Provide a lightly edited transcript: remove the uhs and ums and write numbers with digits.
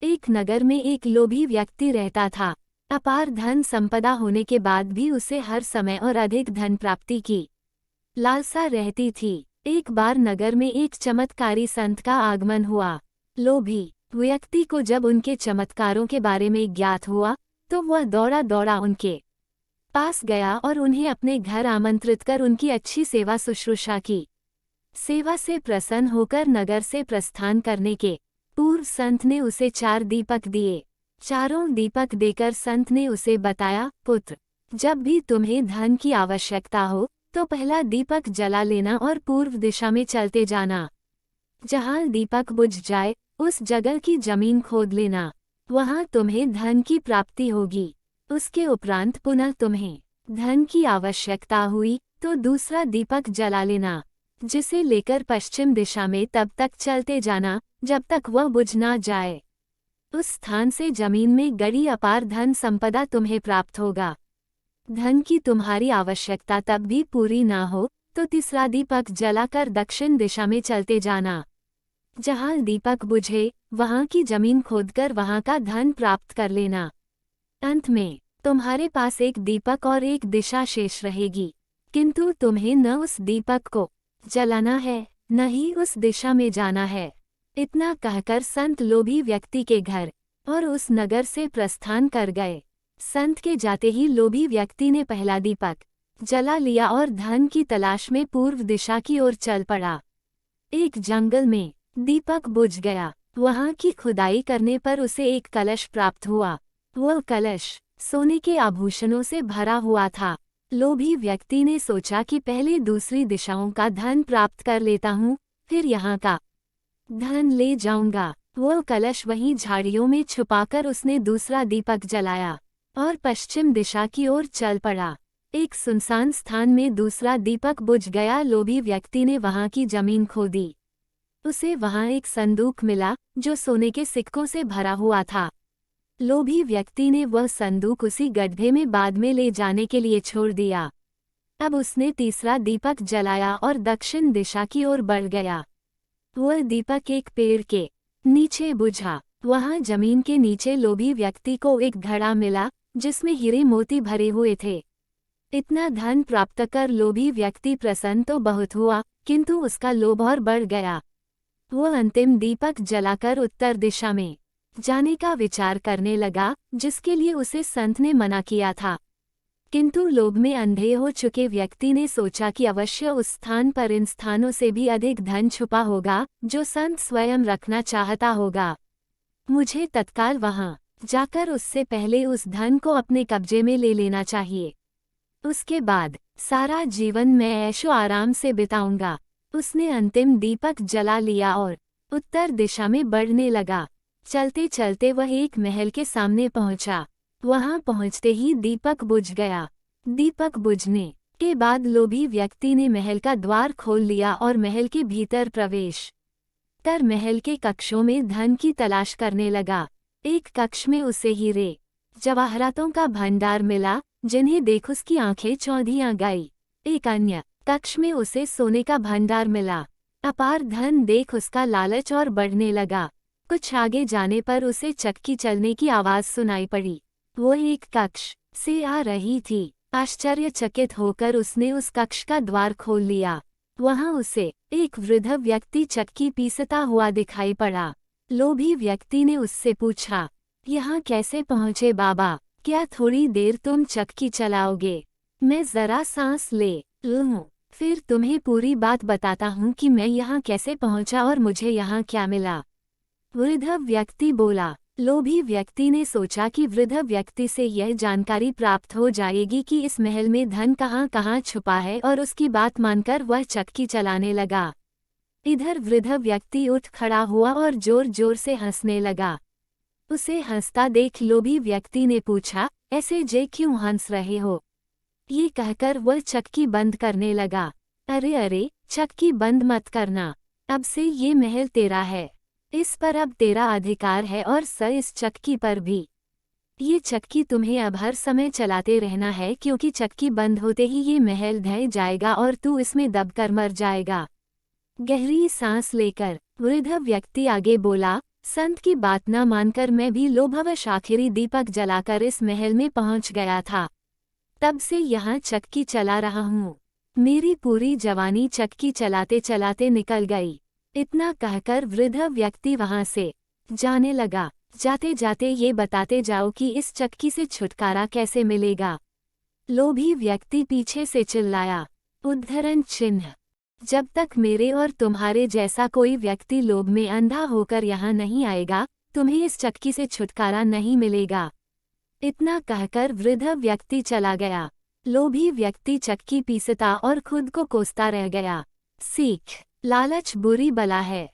एक नगर में एक लोभी व्यक्ति रहता था। अपार धन संपदा होने के बाद भी उसे हर समय और अधिक धन प्राप्ति की लालसा रहती थी। एक बार नगर में एक चमत्कारी संत का आगमन हुआ। लोभी व्यक्ति को जब उनके चमत्कारों के बारे में ज्ञात हुआ तो वह दौड़ा दौड़ा उनके पास गया और उन्हें अपने घर आमंत्रित कर उनकी अच्छी सेवा शुश्रूषा की। सेवा से प्रसन्न होकर नगर से प्रस्थान करने के पूर्व संत ने उसे 4 दीपक दिए। चारों दीपक देकर संत ने उसे बताया, पुत्र, जब भी तुम्हें धन की आवश्यकता हो तो पहला दीपक जला लेना और पूर्व दिशा में चलते जाना। जहाँ दीपक बुझ जाए उस जगह की जमीन खोद लेना, वहाँ तुम्हें धन की प्राप्ति होगी। उसके उपरांत पुनः तुम्हें धन की आवश्यकता हुई तो दूसरा दीपक जला लेना, जिसे लेकर पश्चिम दिशा में तब तक चलते जाना जब तक वह बुझ ना जाए। उस स्थान से जमीन में गड़ी अपार धन संपदा तुम्हें प्राप्त होगा। धन की तुम्हारी आवश्यकता तब भी पूरी ना हो तो तीसरा दीपक जलाकर दक्षिण दिशा में चलते जाना। जहाँ दीपक बुझे वहाँ की जमीन खोदकर वहाँ का धन प्राप्त कर लेना। अंत में तुम्हारे पास एक दीपक और एक दिशा शेष रहेगी, किंतु तुम्हें न उस दीपक को जलाना है न ही उस दिशा में जाना है। इतना कहकर संत लोभी व्यक्ति के घर और उस नगर से प्रस्थान कर गए। संत के जाते ही लोभी व्यक्ति ने पहला दीपक जला लिया और धन की तलाश में पूर्व दिशा की ओर चल पड़ा। एक जंगल में दीपक बुझ गया। वहाँ की खुदाई करने पर उसे एक कलश प्राप्त हुआ। वह कलश सोने के आभूषणों से भरा हुआ था। लोभी व्यक्ति ने सोचा कि पहले दूसरी दिशाओं का धन प्राप्त कर लेता हूँ, फिर यहाँ का धन ले जाऊंगा। वह कलश वहीं झाड़ियों में छुपाकर उसने दूसरा दीपक जलाया और पश्चिम दिशा की ओर चल पड़ा। एक सुनसान स्थान में दूसरा दीपक बुझ गया। लोभी व्यक्ति ने वहां की जमीन खोदी। उसे वहां एक संदूक मिला जो सोने के सिक्कों से भरा हुआ था। लोभी व्यक्ति ने वह संदूक उसी गड्ढे में बाद में ले जाने के लिए छोड़ दिया। अब उसने तीसरा दीपक जलाया और दक्षिण दिशा की ओर बढ़ गया। वह दीपक एक पेड़ के नीचे बुझा। वहां जमीन के नीचे लोभी व्यक्ति को एक घड़ा मिला जिसमें हीरे मोती भरे हुए थे। इतना धन प्राप्त कर लोभी व्यक्ति प्रसन्न तो बहुत हुआ, किंतु उसका लोभ और बढ़ गया। वह अंतिम दीपक जलाकर उत्तर दिशा में जाने का विचार करने लगा, जिसके लिए उसे संत ने मना किया था। किंतु लोभ में अंधे हो चुके व्यक्ति ने सोचा कि अवश्य उस स्थान पर इन स्थानों से भी अधिक धन छुपा होगा जो संत स्वयं रखना चाहता होगा। मुझे तत्काल वहां जाकर उससे पहले उस धन को अपने कब्जे में ले लेना चाहिए। उसके बाद सारा जीवन मैं ऐशो आराम से बिताऊंगा। उसने अंतिम दीपक जला लिया और उत्तर दिशा में बढ़ने लगा। चलते चलते वह एक महल के सामने पहुंचा। वहां पहुंचते ही दीपक बुझ गया। दीपक बुझने के बाद लोभी व्यक्ति ने महल का द्वार खोल लिया और महल के भीतर प्रवेश कर महल के कक्षों में धन की तलाश करने लगा। एक कक्ष में उसे हीरे जवाहरातों का भंडार मिला, जिन्हें देख उसकी आंखें चौंधियां गई। एक अन्य कक्ष में उसे सोने का भंडार मिला। अपार धन देख उसका लालच और बढ़ने लगा। कुछ आगे जाने पर उसे चक्की चलने की आवाज सुनाई पड़ी। वो एक कक्ष से आ रही थी। आश्चर्यचकित होकर उसने उस कक्ष का द्वार खोल लिया। वहां उसे एक वृद्ध व्यक्ति चक्की पीसता हुआ दिखाई पड़ा। लोभी व्यक्ति ने उससे पूछा, यहाँ कैसे पहुँचे बाबा? क्या थोड़ी देर तुम चक्की चलाओगे? मैं जरा सांस ले लूं, फिर तुम्हें पूरी बात बताता हूँ कि मैं यहाँ कैसे पहुँचा और मुझे यहाँ क्या मिला। वृद्ध व्यक्ति बोला। लोभी व्यक्ति ने सोचा कि वृद्ध व्यक्ति से यह जानकारी प्राप्त हो जाएगी कि इस महल में धन कहाँ कहाँ छुपा है, और उसकी बात मानकर वह चक्की चलाने लगा। इधर वृद्ध व्यक्ति उठ खड़ा हुआ और जोर जोर से हंसने लगा। उसे हंसता देख लोभी व्यक्ति ने पूछा, ऐसे जे क्यों हंस रहे हो? ये कहकर वह चक्की बंद करने लगा। अरे अरे, चक्की बंद मत करना, अब से ये महल तेरा है। इस पर अब तेरा अधिकार है और इस चक्की पर भी। ये चक्की तुम्हें अब हर समय चलाते रहना है, क्योंकि चक्की बंद होते ही ये महल ढह जाएगा और तू इसमें दबकर मर जाएगा। गहरी सांस लेकर वृद्ध व्यक्ति आगे बोला, संत की बात न मानकर मैं भी लोभवश आखिरी दीपक जलाकर इस महल में पहुंच गया था। तब से यहाँ चक्की चला रहा हूँ। मेरी पूरी जवानी चक्की चलाते चलाते निकल गई। इतना कहकर वृद्ध व्यक्ति वहां से जाने लगा। जाते जाते ये बताते जाओ कि इस चक्की से छुटकारा कैसे मिलेगा। लोभी व्यक्ति पीछे से चिल्लाया। उद्धरण चिन्ह। जब तक मेरे और तुम्हारे जैसा कोई व्यक्ति लोभ में अंधा होकर यहाँ नहीं आएगा, तुम्हें इस चक्की से छुटकारा नहीं मिलेगा। इतना कहकर वृद्ध व्यक्ति चला गया। लोभी व्यक्ति चक्की पीसता और खुद को कोसता रह गया। सीख। लालच बुरी बला है।